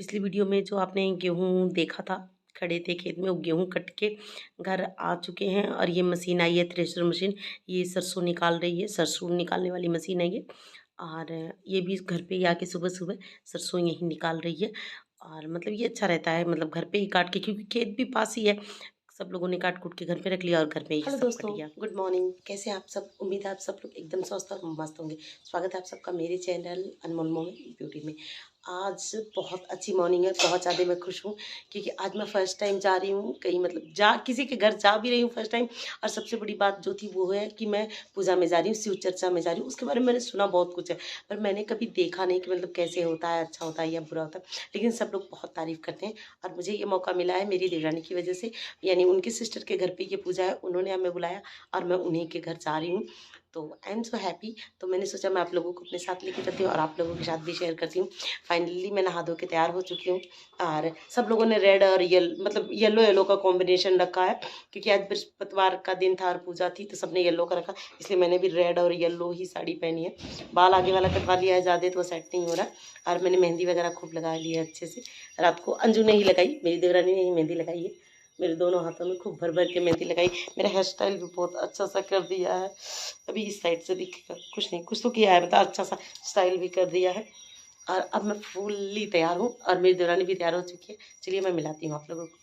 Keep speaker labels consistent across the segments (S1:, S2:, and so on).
S1: पिछली वीडियो में जो आपने गेहूँ देखा था, खड़े थे खेत में, वो गेहूँ कट के घर आ चुके हैं और ये मशीन आई है, थ्रेशर मशीन। ये सरसों निकाल रही है, सरसों निकालने वाली मशीन है ये। और ये भी घर पे ही आके सुबह-सुबह सरसों यही निकाल रही है। और मतलब ये अच्छा रहता है, मतलब घर पे ही काट के, क्योंकि खेत भी पास ही है। सब लोगों ने काट-कूट के घर पे रख लिया और घर पे ही
S2: हेलो
S1: सब
S2: दोस्तों,
S1: कट गया। गुड मॉर्निंग, कैसे हैं आप सब? उम्मीद है आप सब लोग एकदम स्वस्थ और मस्त होंगे। स्वागत है आप सबका मेरे चैनल अनमोल मोमेंट ब्यूटी में। आज बहुत अच्छी मॉर्निंग है, बहुत ज़्यादा मैं खुश हूँ क्योंकि आज मैं फ़र्स्ट टाइम जा रही हूँ कहीं, मतलब जा किसी के घर जा भी रही हूँ फ़र्स्ट टाइम। और सबसे बड़ी बात जो थी वो है कि मैं पूजा में जा रही हूँ, शिव चर्चा में जा रही हूँ। उसके बारे में मैंने सुना बहुत कुछ है, पर मैंने कभी देखा नहीं कि मतलब कैसे होता है, अच्छा होता है या बुरा होता है। लेकिन सब लोग बहुत तारीफ़ करते हैं और मुझे ये मौका मिला है मेरी देवरानी की वजह से, यानी उनकी सिस्टर के घर पे ये पूजा है, उन्होंने हमें बुलाया और मैं उन्हीं के घर जा रही हूँ। तो आई एम सो हैप्पी। तो मैंने सोचा मैं आप लोगों को अपने साथ लेके चलती हूँ और आप लोगों के साथ भी शेयर करती हूँ। फाइनली मैं नहा धो के तैयार हो चुकी हूँ और सब लोगों ने रेड और मतलब येलो येलो का कॉम्बिनेशन रखा है, क्योंकि आज बृहस्पतिवार का दिन था और पूजा थी, तो सबने येलो का रखा, इसलिए मैंने भी रेड और येलो ही साड़ी पहनी है। बाल आगे वाला कटवा लिया है ज़्यादा, तो वो सेट नहीं हो रहा है। और मैंने मेहंदी वगैरह खूब लगा ली है अच्छे से। रात को अंजू ने ही लगाई, मेरी देवरानी ने ही मेहंदी लगाई है। मेरे दोनों हाथों में खूब भर भर के मेहंदी लगाई। मेरा हेयर स्टाइल भी बहुत अच्छा सा कर दिया है। अभी इस साइड से दिखेगा, कुछ नहीं, कुछ तो किया है, मतलब अच्छा सा स्टाइल भी कर दिया है। और अब मैं फुल्ली तैयार हूँ और मेरी देवरानी भी तैयार हो चुकी है। चलिए मैं मिलाती हूँ आप लोगों को।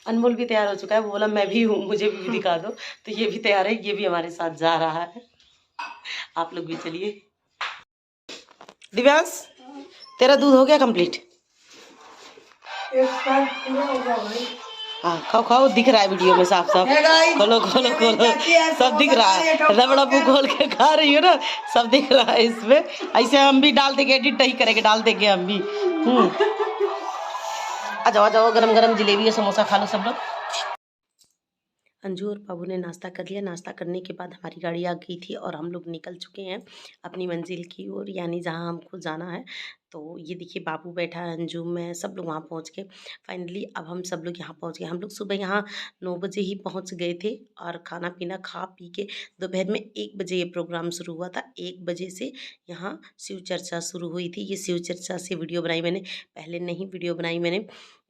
S1: अनमोल भी तैयार हो चुका है, वो बोला मैं भी हूँ, मुझे भी दिखा दो। तो ये भी तैयार है, ये भी हमारे साथ जा रहा है। आप लोग भी चलिए। दिव्यांश, तेरा दूध हो गया कंप्लीट? हाँ खाओ खाओ, दिख रहा है वीडियो में साफ साफ। खोलो खोलो खोलो, सब दिख रहा है। रबड़ा मुँह खोल के खा रही हो ना, सब दिख रहा है इसमें। ऐसे हम भी डाल देंगे, एडिट नहीं करेंगे, डाल देंगे हम भी। आ जाओ, गरम गरम जलेबी और समोसा खा लो सब लोग। अंजू और बाबू ने नाश्ता कर लिया। नाश्ता करने के बाद हमारी गाड़ी आ गई थी और हम लोग निकल चुके हैं अपनी मंजिल की ओर, यानी जहाँ हमको जाना है। तो ये देखिए बाबू बैठा है, अंजू, मैं, सब लोग वहाँ पहुँच गए। फाइनली अब हम सब लोग यहाँ पहुँच गए। हम लोग सुबह यहाँ 9 बजे ही पहुँच गए थे और खाना पीना खा पी के दोपहर में 1 बजे ये प्रोग्राम शुरू हुआ था। 1 बजे से यहाँ शिव चर्चा शुरू हुई थी। ये शिव चर्चा से वीडियो बनाई मैंने, पहले नहीं वीडियो बनाई मैंने,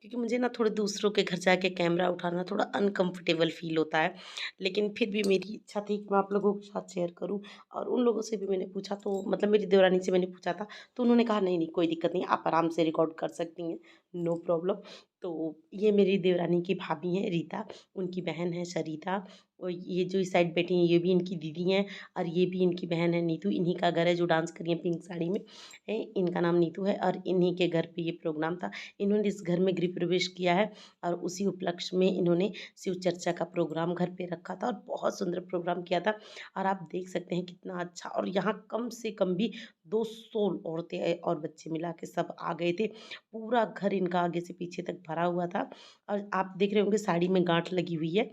S1: क्योंकि मुझे ना थोड़े दूसरों के घर जाके कैमरा उठाना थोड़ा अनकंफर्टेबल फील होता है। लेकिन फिर भी मेरी इच्छा थी कि मैं आप लोगों के साथ शेयर करूं। और उन लोगों से भी मैंने पूछा, तो मतलब मेरी देवरानी से मैंने पूछा था, तो उन्होंने कहा नहीं नहीं कोई दिक्कत नहीं, आप आराम से रिकॉर्ड कर सकती हैं, नो प्रॉब्लम। तो ये मेरी देवरानी की भाभी हैं रीता, उनकी बहन है सरिता, और ये जो इस साइड बैठी हैं ये भी इनकी दीदी हैं, और ये भी इनकी बहन है नीतू। इन्हीं का घर है जो डांस करी है पिंक साड़ी में है, इनका नाम नीतू है और इन्हीं के घर पे ये प्रोग्राम था। इन्होंने इस घर में गृह प्रवेश किया है और उसी उपलक्ष्य में इन्होंने शिव चर्चा का प्रोग्राम घर पे रखा था और बहुत सुंदर प्रोग्राम किया था। और आप देख सकते हैं कितना अच्छा, और यहाँ कम से कम भी 200 औरतें और बच्चे मिला के सब आ गए थे। पूरा घर इनका आगे से पीछे तक भरा हुआ था। और आप देख रहे होंगे साड़ी में गांठ लगी हुई है।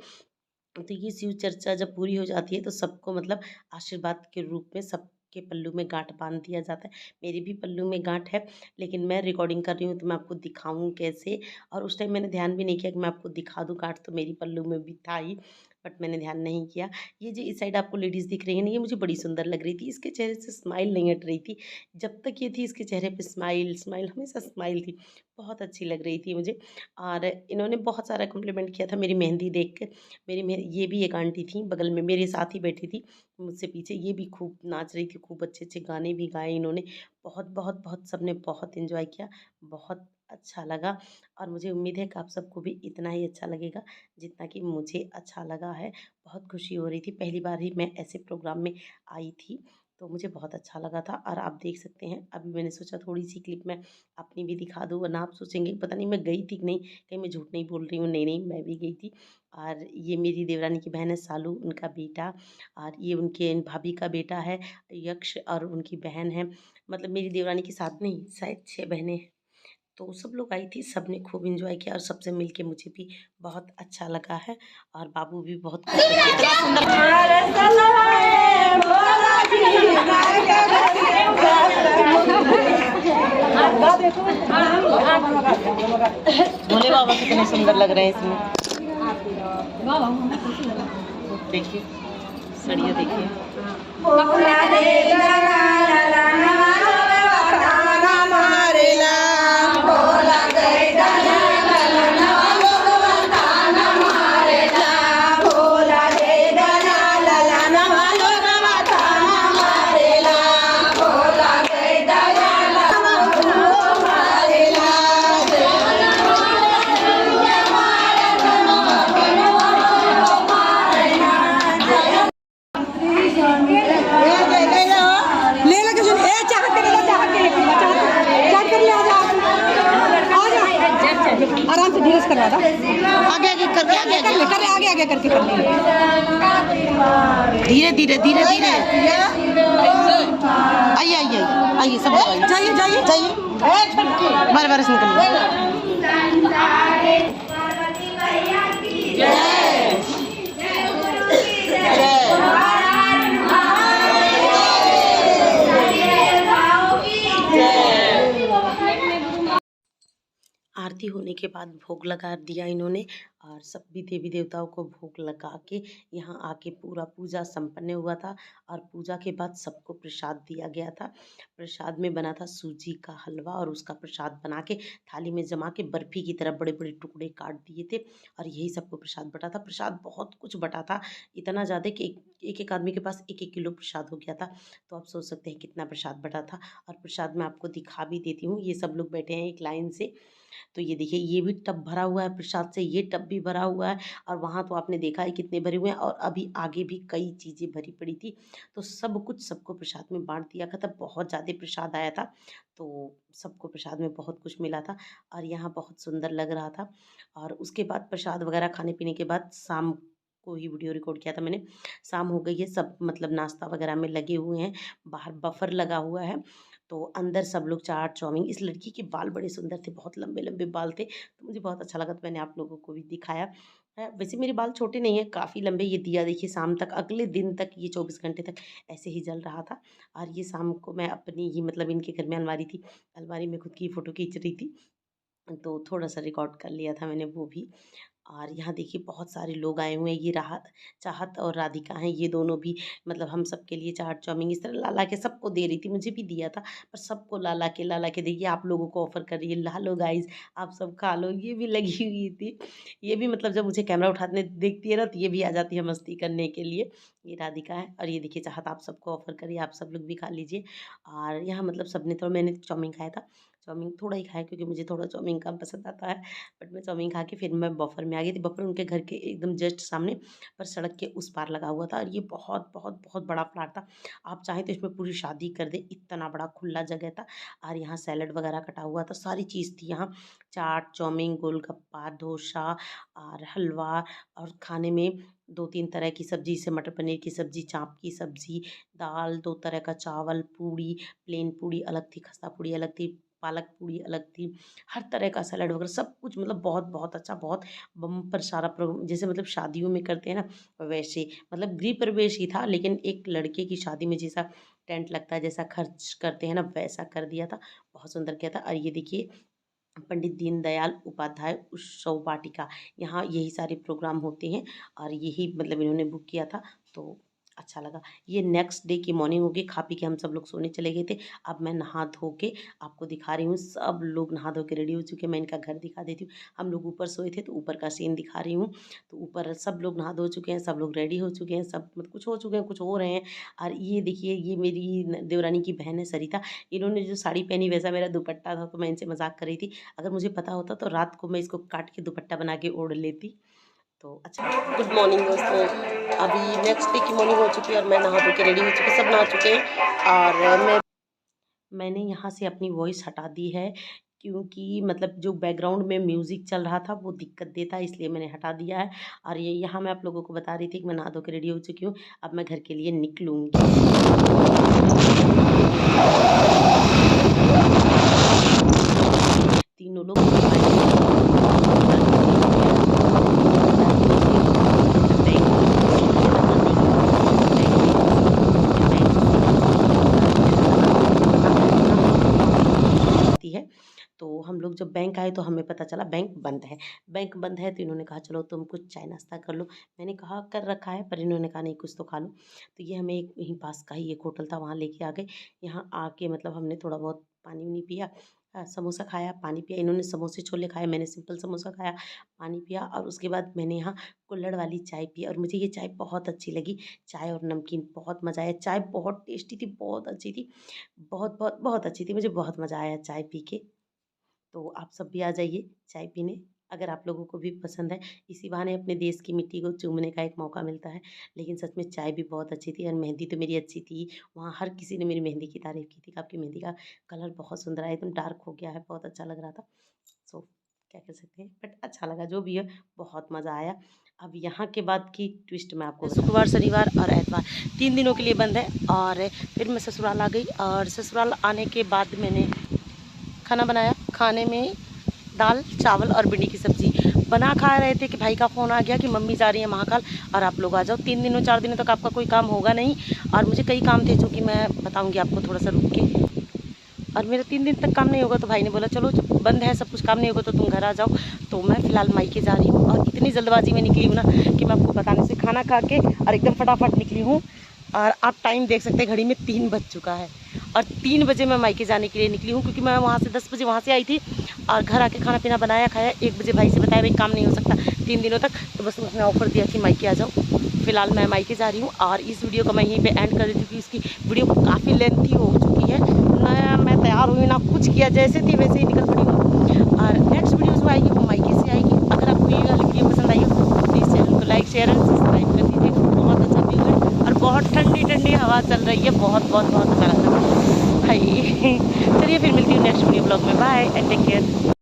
S1: तो ये शिव चर्चा जब पूरी हो जाती है तो सबको मतलब आशीर्वाद के रूप में सबके पल्लू में गांठ बांध दिया जाता है। मेरे भी पल्लू में गांठ है, लेकिन मैं रिकॉर्डिंग कर रही हूँ तो मैं आपको दिखाऊं कैसे। और उस टाइम मैंने ध्यान भी नहीं किया कि मैं आपको दिखा दूँ, गांठ तो मेरी पल्लू में भी था ही, बट मैंने ध्यान नहीं किया। ये जो इस साइड आपको लेडीज़ दिख रही है ना, ये मुझे बड़ी सुंदर लग रही थी। इसके चेहरे से स्माइल नहीं हट रही थी, जब तक ये थी इसके चेहरे पे स्माइल स्माइल हमेशा स्माइल थी, बहुत अच्छी लग रही थी मुझे। और इन्होंने बहुत सारा कॉम्प्लीमेंट किया था मेरी मेहंदी देख के। ये भी एक आंटी थी बगल में मेरे साथ ही बैठी थी मुझसे पीछे, ये भी खूब नाच रही थी, खूब अच्छे अच्छे गाने भी गाए इन्होंने। बहुत बहुत बहुत सबने बहुत एंजॉय किया, बहुत अच्छा लगा। और मुझे उम्मीद है कि आप सबको भी इतना ही अच्छा लगेगा जितना कि मुझे अच्छा लगा है। बहुत खुशी हो रही थी, पहली बार ही मैं ऐसे प्रोग्राम में आई थी, तो मुझे बहुत अच्छा लगा था। और आप देख सकते हैं अभी मैंने सोचा थोड़ी सी क्लिप मैं अपनी भी दिखा दूँ, वरना आप सोचेंगे पता नहीं मैं गई थी कि नहीं, कहीं मैं झूठ नहीं बोल रही हूँ। नहीं नहीं, मैं भी गई थी। और ये मेरी देवरानी की बहन है सालू, उनका बेटा, और ये उनके भाभी का बेटा है यक्ष, और उनकी बहन है। मतलब मेरी देवरानी के साथ नहीं, शायद 6 बहनें हैं। तो सब लोग आई थी, सब ने खूब एंजॉय किया और सबसे मिलके मुझे भी बहुत अच्छा लगा है। और बाबू भी बहुत खुश थे। इतना सुंदर भोले बाबा कितने सुंदर लग रहे हैं इसमें। देखिए सड़िया, देखिए
S2: लगवा था।
S1: आगे आगे करके आगे आगे
S2: कर आगे आगे करके कर ले।
S1: धीरे धीरे धीरे धीरे आइए आइए आइए सब लोग आइए
S2: जाइए जाइए
S1: जाइए बार बार से निकलिए। आरती होने के बाद भोग लगा दिया इन्होंने और सभी देवी देवताओं को भोग लगा के यहाँ आके पूरा पूजा संपन्न हुआ था। और पूजा के बाद सबको प्रसाद दिया गया था। प्रसाद में बना था सूजी का हलवा और उसका प्रसाद बना के थाली में जमा के बर्फी की तरह बड़े बड़े टुकड़े काट दिए थे और यही सबको प्रसाद बटा था। प्रसाद बहुत कुछ बटा था, इतना ज़्यादा कि एक एक आदमी के पास एक एक किलो प्रसाद हो गया था। तो आप सोच सकते हैं कितना प्रसाद बटा था। और प्रसाद मैं आपको दिखा भी देती हूँ, ये सब लोग बैठे हैं एक लाइन से। तो ये देखिए ये भी टब भरा हुआ है प्रसाद से, ये टब भी भरा हुआ है और वहाँ तो आपने देखा है कितने भरे हुए हैं और अभी आगे भी कई चीज़ें भरी पड़ी थी। तो सब कुछ सबको प्रसाद में बांट दिया गया था। बहुत ज़्यादा प्रसाद आया था तो सबको प्रसाद में बहुत कुछ मिला था और यहाँ बहुत सुंदर लग रहा था। और उसके बाद प्रसाद वगैरह खाने पीने के बाद शाम को ही वीडियो रिकॉर्ड किया था मैंने। शाम हो गई है, सब मतलब नाश्ता वगैरह में लगे हुए हैं, बाहर बफर लगा हुआ है तो अंदर सब लोग चाट चाउमीन। इस लड़की के बाल बड़े सुंदर थे, बहुत लंबे लंबे बाल थे तो मुझे बहुत अच्छा लगा तो मैंने आप लोगों को भी दिखाया है। वैसे मेरे बाल छोटे नहीं है, काफ़ी लंबे। ये दिया देखिए शाम तक, अगले दिन तक ये 24 घंटे तक ऐसे ही जल रहा था। और ये शाम को मैं अपनी ही मतलब इनके घर में अलमारी थी, अलमारी में खुद की फ़ोटो खींच रही थी तो थोड़ा सा रिकॉर्ड कर लिया था मैंने वो भी। और यहाँ देखिए बहुत सारे लोग आए हुए हैं, ये राह चाहत और राधिका हैं, ये दोनों भी मतलब हम सबके लिए चाट चाउमीन इस तरह ला ला के सबको दे रही थी, मुझे भी दिया था पर सबको ला ला के देखिए आप लोगों को ऑफर कर रही है, ला लो गाइस आप सब खा लो। ये भी लगी हुई थी, ये भी मतलब जब मुझे कैमरा उठाने देखती है ना तो ये भी आ जाती है मस्ती करने के लिए। ये राधिका है और ये देखिए चाहत आप सबको ऑफर करिए, आप सब लोग भी खा लीजिए। और यहाँ मतलब सबने तो, मैंने चाउमीन खाया था, चाउमीन थोड़ा ही खाया क्योंकि मुझे थोड़ा चाउमीन कम पसंद आता है। बट मैं चाउमीन खा के फिर मैं बफर में आ गई थी। बफर उनके घर के एकदम जस्ट सामने पर सड़क के उस पार लगा हुआ था और ये बहुत बहुत बहुत बड़ा प्लाट था। आप चाहें तो इसमें पूरी शादी कर दें, इतना बड़ा खुला जगह था। और यहाँ सैलड वगैरह कटा हुआ था, सारी चीज़ थी यहाँ, चाट चाउमीन गोलगप्पा डोसा और हलवा। और खाने में दो तीन तरह की सब्जी, जैसे मटर पनीर की सब्जी, चाँप की सब्जी, दाल, दो तरह का चावल, पूड़ी, प्लेन पूड़ी अलग थी, खस्ता पूड़ी अलग थी, पालक पूड़ी अलग थी, हर तरह का सैलड वगैरह सब कुछ, मतलब बहुत बहुत अच्छा, बहुत बम्पर सारा प्रोग्राम, जैसे मतलब शादियों में करते हैं ना वैसे, मतलब गृह प्रवेश ही था लेकिन एक लड़के की शादी में जैसा टेंट लगता है, जैसा खर्च करते हैं ना वैसा कर दिया था। बहुत सुंदर किया था। और ये देखिए पंडित दीनदयाल उपाध्याय उत्सव वाटिका, यहाँ यही सारे प्रोग्राम होते हैं और यही मतलब इन्होंने बुक किया था तो अच्छा लगा। ये नेक्स्ट डे की मॉर्निंग होगी, खा पी के हम सब लोग सोने चले गए थे। अब मैं नहा धो के आपको दिखा रही हूँ, सब लोग नहा धो के रेडी हो चुके हैं। मैं इनका घर दिखा देती हूँ। हम लोग ऊपर सोए थे तो ऊपर का सीन दिखा रही हूँ। तो ऊपर सब लोग नहा धो चुके हैं, सब लोग रेडी हो चुके हैं, सब मतलब कुछ हो चुके हैं, कुछ हो रहे हैं। और ये देखिए ये मेरी देवरानी की बहन है सरिता, इन्होंने जो साड़ी पहनी वैसा मेरा दुपट्टा था तो मैं इनसे मजाक कर रही थी। अगर मुझे पता होता तो रात को मैं इसको काट के दुपट्टा बना के ओढ़ लेती। तो अच्छा, गुड मॉर्निंग दोस्तों। अभी नेक्स्ट डे की मॉर्निंग हो चुकी है और मैं नहा धो के रेडी हो चुकी, सब नहा चुके हैं। और मैंने यहाँ से अपनी वॉइस हटा दी है क्योंकि मतलब जो बैकग्राउंड में म्यूज़िक चल रहा था वो दिक्कत देता है, इसलिए मैंने हटा दिया है। और ये यहाँ मैं आप लोगों को बता रही थी कि मैं नहा धो के रेडी हो चुकी हूँ, अब मैं घर के लिए निकलूँगी। तीनों लोग है। तो हम लोग जब बैंक आए तो हमें पता चला बैंक बंद है। बैंक बंद है तो इन्होंने कहा चलो तुम कुछ चाय नाश्ता कर लो। मैंने कहा कर रखा है, पर इन्होंने कहा नहीं कुछ तो खा लो। तो ये हमें एक यहीं पास का ही एक होटल था, वहाँ लेके आ गए। यहाँ आके मतलब हमने थोड़ा बहुत पानी वानी पिया, समोसा खाया, पानी पिया। इन्होंने समोसे छोले खाए, मैंने सिंपल समोसा खाया, पानी पिया। और उसके बाद मैंने यहाँ कुल्हड़ वाली चाय पी और मुझे ये चाय बहुत अच्छी लगी। चाय और नमकीन बहुत मज़ा आया, चाय बहुत टेस्टी थी, बहुत अच्छी थी, बहुत बहुत बहुत अच्छी थी। मुझे बहुत मज़ा आया चाय पी के। तो आप सब भी आ जाइए चाय पीने, अगर आप लोगों को भी पसंद है। इसी बहाने अपने देश की मिट्टी को चूमने का एक मौका मिलता है। लेकिन सच में चाय भी बहुत अच्छी थी और मेहंदी तो मेरी अच्छी थी। वहाँ हर किसी ने मेरी मेहंदी की तारीफ़ की थी कि आपकी मेहंदी का कलर बहुत सुंदर है, एकदम डार्क हो गया है, बहुत अच्छा लग रहा था। सो क्या कह सकते हैं, बट अच्छा लगा जो भी है, बहुत मज़ा आया। अब यहाँ के बाद की ट्विस्ट मैं आपको शुक्रवार, शनिवार और एतवार 3 दिनों के लिए बंद है। और फिर मैं ससुराल आ गई और ससुराल आने के बाद मैंने खाना बनाया। खाने में दाल, चावल और भिंडी की सब्ज़ी बना खा रहे थे कि भाई का फ़ोन आ गया कि मम्मी जा रही है महाकाल और आप लोग आ जाओ। 3 दिनों 4 दिनों तक आपका कोई काम होगा नहीं और मुझे कई काम थे जो कि मैं बताऊँगी आपको थोड़ा सा रुक के। और मेरा 3 दिन तक काम नहीं होगा तो भाई ने बोला चलो जब बंद है सब कुछ काम नहीं होगा तो तुम घर आ जाओ। तो मैं फ़िलहाल मायके जा रही हूँ और इतनी जल्दबाजी में निकली हूँ ना कि मैं आपको बताने से खाना खा के और एकदम फटाफट निकली हूँ। और आप टाइम देख सकते हैं घड़ी में 3 बज चुका है और 3 बजे मैं मायके जाने के लिए निकली हूँ क्योंकि मैं वहाँ से 10 बजे वहाँ से आई थी और घर आके खाना पीना बनाया खाया। 1 बजे भाई से बताया भाई काम नहीं हो सकता 3 दिनों तक, तो बस उसने ऑफ़र दिया कि मायके आ जाओ। फ़िलहाल मैं मायके जा रही हूँ और इस वीडियो को मैं यहीं पे एंड कर देती हूँ क्योंकि इसकी वीडियो काफ़ी लेंथी हो चुकी है। ना मैं तैयार हुई ना कुछ किया, जैसे थी वैसे ही निकल पड़ी हूँ। और नेक्स्ट वीडियो जो आएगी वो मायके से आएगी। अगर आपको ये वाली वीडियो पसंद आई हो तो प्लीज़ चैनल को लाइक शेयर एंड सब्सक्राइब कर दीजिएगा। बहुत अच्छा व्यू है और बहुत ठंडी ठंडी हवा चल रही है, बहुत बहुत बहुत अच्छा लग रहा है भाई। चलिए फिर मिलती हूँ नेक्स्ट वीडियो ब्लॉग में, बाय एंड टेक केयर।